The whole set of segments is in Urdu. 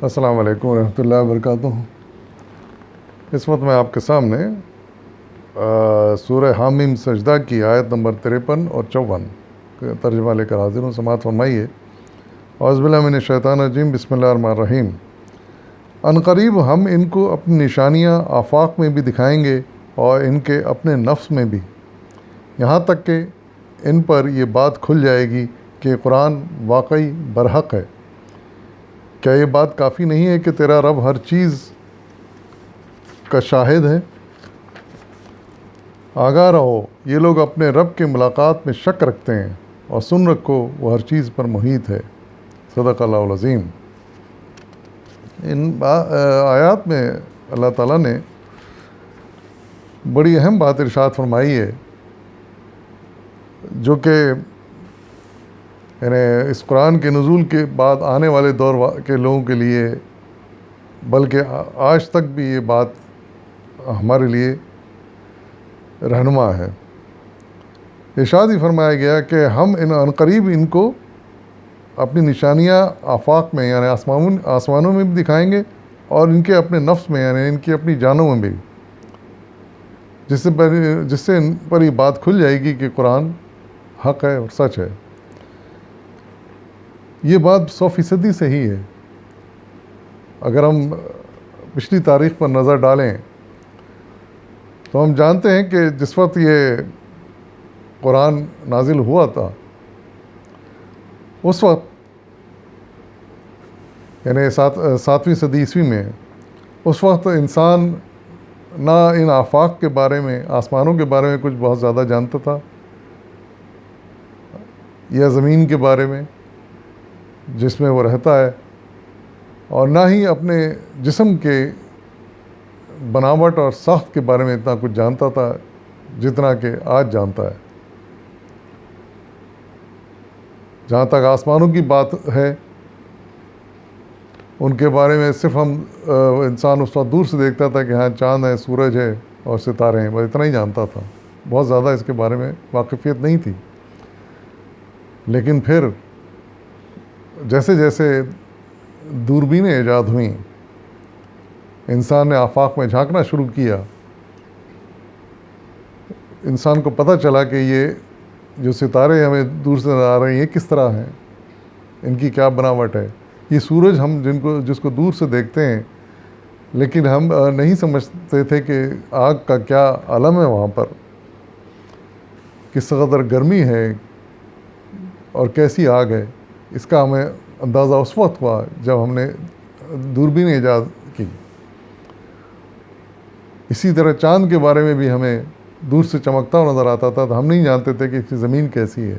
السلام علیکم ورحمۃ اللہ وبرکاتہ۔ اس وقت میں آپ کے سامنے سورہ حامیم سجدہ کی آیت نمبر 53 اور 54 ترجمہ لے کر حاضر ہوں، سماعت فرمائیے۔ اعوذ باللہ من الشیطان الرجیم، بسم اللہ الرحمن الرحیم۔ ان قریب ہم ان کو اپنی نشانیاں آفاق میں بھی دکھائیں گے اور ان کے اپنے نفس میں بھی، یہاں تک کہ ان پر یہ بات کھل جائے گی کہ قرآن واقعی برحق ہے۔ کیا یہ بات کافی نہیں ہے کہ تیرا رب ہر چیز کا شاہد ہے؟ آگاہ رہو، یہ لوگ اپنے رب کے ملاقات میں شک رکھتے ہیں، اور سن رکھو وہ ہر چیز پر محیط ہے۔ صدق اللہ العظیم۔ ان آیات میں اللہ تعالیٰ نے بڑی اہم بات ارشاد فرمائی ہے، جو کہ یعنی اس قرآن کے نزول کے بعد آنے والے دور کے لوگوں کے لیے، بلکہ آج تک بھی یہ بات ہمارے لیے رہنما ہے۔ ارشاد ہی فرمایا گیا کہ ہم ان قریب ان کو اپنی نشانیاں آفاق میں یعنی آسمانوں میں بھی دکھائیں گے، اور ان کے اپنے نفس میں یعنی ان کی اپنی جانوں میں بھی، جس سے ان پر یہ بات کھل جائے گی کہ قرآن حق ہے اور سچ ہے۔ یہ بات 100% صحیح ہے۔ اگر ہم پچھلی تاریخ پر نظر ڈالیں تو ہم جانتے ہیں کہ جس وقت یہ قرآن نازل ہوا تھا، اس وقت یعنی 7ویں صدی عیسوی میں، اس وقت انسان نہ ان آفاق کے بارے میں، آسمانوں کے بارے میں کچھ بہت زیادہ جانتا تھا، یا زمین کے بارے میں جس میں وہ رہتا ہے، اور نہ ہی اپنے جسم کے بناوٹ اور ساخت کے بارے میں اتنا کچھ جانتا تھا جتنا کہ آج جانتا ہے۔ جہاں تک آسمانوں کی بات ہے، ان کے بارے میں صرف انسان اس وقت دور سے دیکھتا تھا کہ ہاں چاند ہے، سورج ہے اور ستارے ہیں، بس اتنا ہی جانتا تھا، بہت زیادہ اس کے بارے میں واقفیت نہیں تھی۔ لیکن پھر جیسے جیسے دوربینیں ایجاد ہوئیں، انسان نے آفاق میں جھانکنا شروع کیا، انسان کو پتہ چلا کہ یہ جو ستارے ہمیں دور سے نظر آ رہے ہیں یہ کس طرح ہیں، ان کی کیا بناوٹ ہے۔ یہ سورج ہم جس کو دور سے دیکھتے ہیں، لیکن ہم نہیں سمجھتے تھے کہ آگ کا کیا عالم ہے وہاں پر، کس قدر گرمی ہے اور کیسی آگ ہے۔ اس کا ہمیں اندازہ اس وقت ہوا جب ہم نے دوربین ایجاد کی۔ اسی طرح چاند کے بارے میں بھی ہمیں دور سے چمکتا ہوا نظر آتا تھا، تو ہم نہیں جانتے تھے کہ اس کی زمین کیسی ہے۔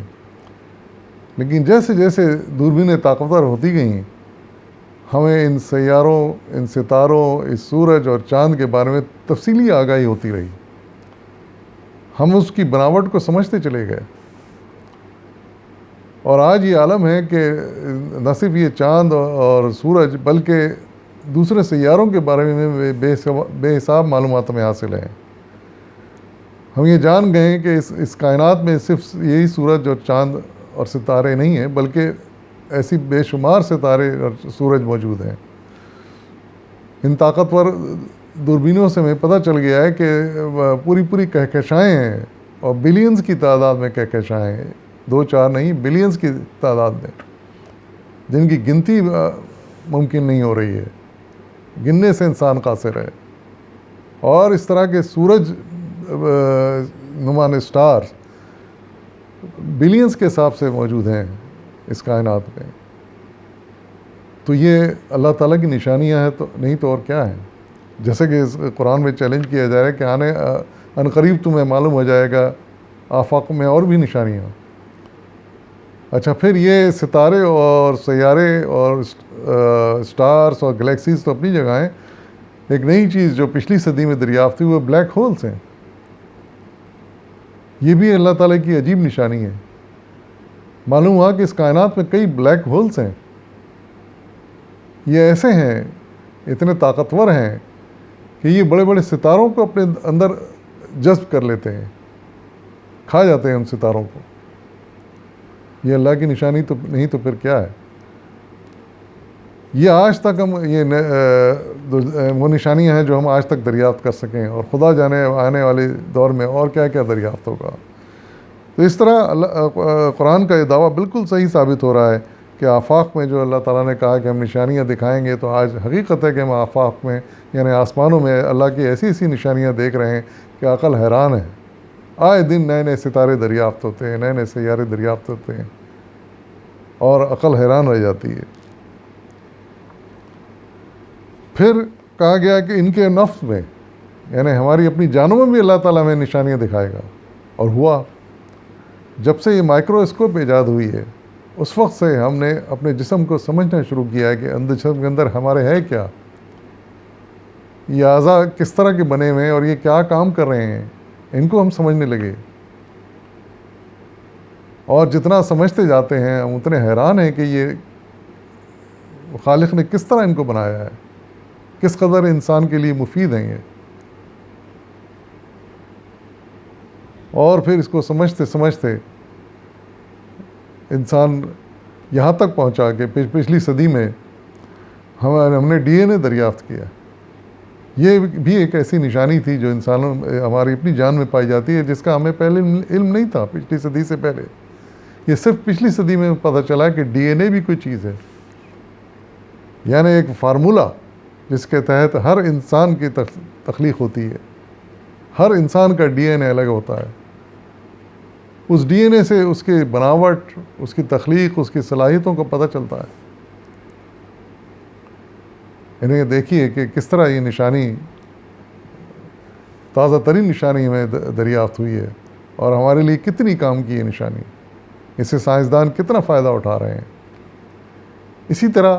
لیکن جیسے جیسے دوربینیں طاقتور ہوتی گئیں، ہمیں ان سیاروں، ان ستاروں، اس سورج اور چاند کے بارے میں تفصیلی آگاہی ہوتی رہی، ہم اس کی بناوٹ کو سمجھتے چلے گئے۔ اور آج یہ عالم ہے کہ نہ صرف یہ چاند اور سورج بلکہ دوسرے سیاروں کے بارے میں بے حساب معلومات ہمیں حاصل ہیں۔ ہم یہ جان گئے ہیں کہ اس کائنات میں صرف یہی سورج اور چاند اور ستارے نہیں ہیں، بلکہ ایسی بے شمار ستارے اور سورج موجود ہیں۔ ان طاقتور دوربینوں سے ہمیں پتہ چل گیا ہے کہ پوری کہکشائیں ہیں، اور بلینز کی تعداد میں کہکشائیں ہیں، 2-4 نہیں، بلینز کی تعداد میں، جن کی گنتی ممکن نہیں ہو رہی ہے، گننے سے انسان قاصر ہے۔ اور اس طرح کے سورج نمان سٹار بلینز کے حساب سے موجود ہیں اس کائنات میں۔ تو یہ اللہ تعالیٰ کی نشانیاں ہیں، تو نہیں تو اور کیا ہیں؟ جیسے کہ اس قرآن میں چیلنج کیا جا رہا ہے کہ ان قریب تمہیں معلوم ہو جائے گا آفاق میں اور بھی نشانیاں۔ اچھا، پھر یہ ستارے اور سیارے اور سٹارز اور گلیکسیز تو اپنی جگہ ہیں، ایک نئی چیز جو پچھلی صدی میں دریافت ہوئی وہ بلیک ہولز ہیں۔ یہ بھی اللہ تعالیٰ کی عجیب نشانی ہے۔ معلوم ہوا کہ اس کائنات میں کئی بلیک ہولز ہیں، یہ ایسے ہیں، اتنے طاقتور ہیں کہ یہ بڑے بڑے ستاروں کو اپنے اندر جذب کر لیتے ہیں، کھا جاتے ہیں ان ستاروں کو۔ یہ اللہ کی نشانی تو نہیں تو پھر کیا ہے؟ یہ آج تک ہم وہ نشانیاں ہیں جو ہم آج تک دریافت کر سکیں، اور خدا جانے آنے والے دور میں اور کیا کیا دریافت ہوگا۔ تو اس طرح قرآن کا یہ دعویٰ بالکل صحیح ثابت ہو رہا ہے کہ آفاق میں جو اللہ تعالیٰ نے کہا کہ ہم نشانیاں دکھائیں گے، تو آج حقیقت ہے کہ ہم آفاق میں یعنی آسمانوں میں اللہ کی ایسی ایسی نشانیاں دیکھ رہے ہیں کہ عقل حیران ہے۔ آئے دن نئے نئے ستارے دریافت ہوتے ہیں، نئے نئے سیارے دریافت ہوتے ہیں، اور عقل حیران رہ جاتی ہے۔ پھر کہا گیا کہ ان کے نفس میں یعنی ہماری اپنی جانوں میں بھی اللہ تعالیٰ ہمیں نشانیاں دکھائے گا، اور ہوا۔ جب سے یہ مائکرواسکوپ ایجاد ہوئی ہے، اس وقت سے ہم نے اپنے جسم کو سمجھنا شروع کیا ہے کہ جسم کے اندر ہمارے ہے کیا، یہ اعضاء کس طرح کے بنے ہوئے ہیں اور یہ کیا کام کر رہے ہیں، ان کو ہم سمجھنے لگے۔ اور جتنا سمجھتے جاتے ہیں ہم اتنے حیران ہیں کہ یہ خالق نے کس طرح ان کو بنایا ہے، کس قدر انسان کے لیے مفید ہیں یہ۔ اور پھر اس کو سمجھتے سمجھتے انسان یہاں تک پہنچا کہ پچھلی صدی میں ہم نے ڈی این اے دریافت کیا۔ یہ بھی ایک ایسی نشانی تھی جو انسانوں ہماری اپنی جان میں پائی جاتی ہے، جس کا ہمیں پہلے علم نہیں تھا، پچھلی صدی سے پہلے۔ یہ صرف پچھلی صدی میں پتہ چلا کہ ڈی این اے بھی کوئی چیز ہے، یعنی ایک فارمولہ جس کے تحت ہر انسان کی تخلیق ہوتی ہے۔ ہر انسان کا ڈی این اے الگ ہوتا ہے، اس ڈی این اے سے اس کی بناوٹ، اس کی تخلیق، اس کی صلاحیتوں کو پتہ چلتا ہے۔ انہیں دیکھیے کہ کس طرح یہ نشانی، تازہ ترین نشانی ہمیں دریافت ہوئی ہے، اور ہمارے لیے کتنی کام کی یہ نشانی، اس سے سائنسدان کتنا فائدہ اٹھا رہے ہیں۔ اسی طرح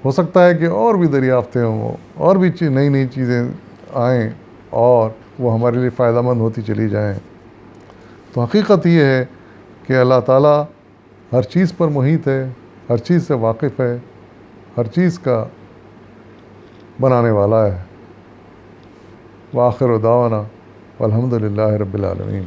ہو سکتا ہے کہ اور بھی دریافتیں ہوں، اور بھی نئی نئی چیزیں آئیں اور وہ ہمارے لیے فائدہ مند ہوتی چلی جائیں۔ تو حقیقت یہ ہے کہ اللہ تعالیٰ ہر چیز پر محیط ہے، ہر چیز سے واقف ہے، ہر چیز کا بنانے والا ہے۔ وآخر دعوانا والحمد للہ رب العالمین۔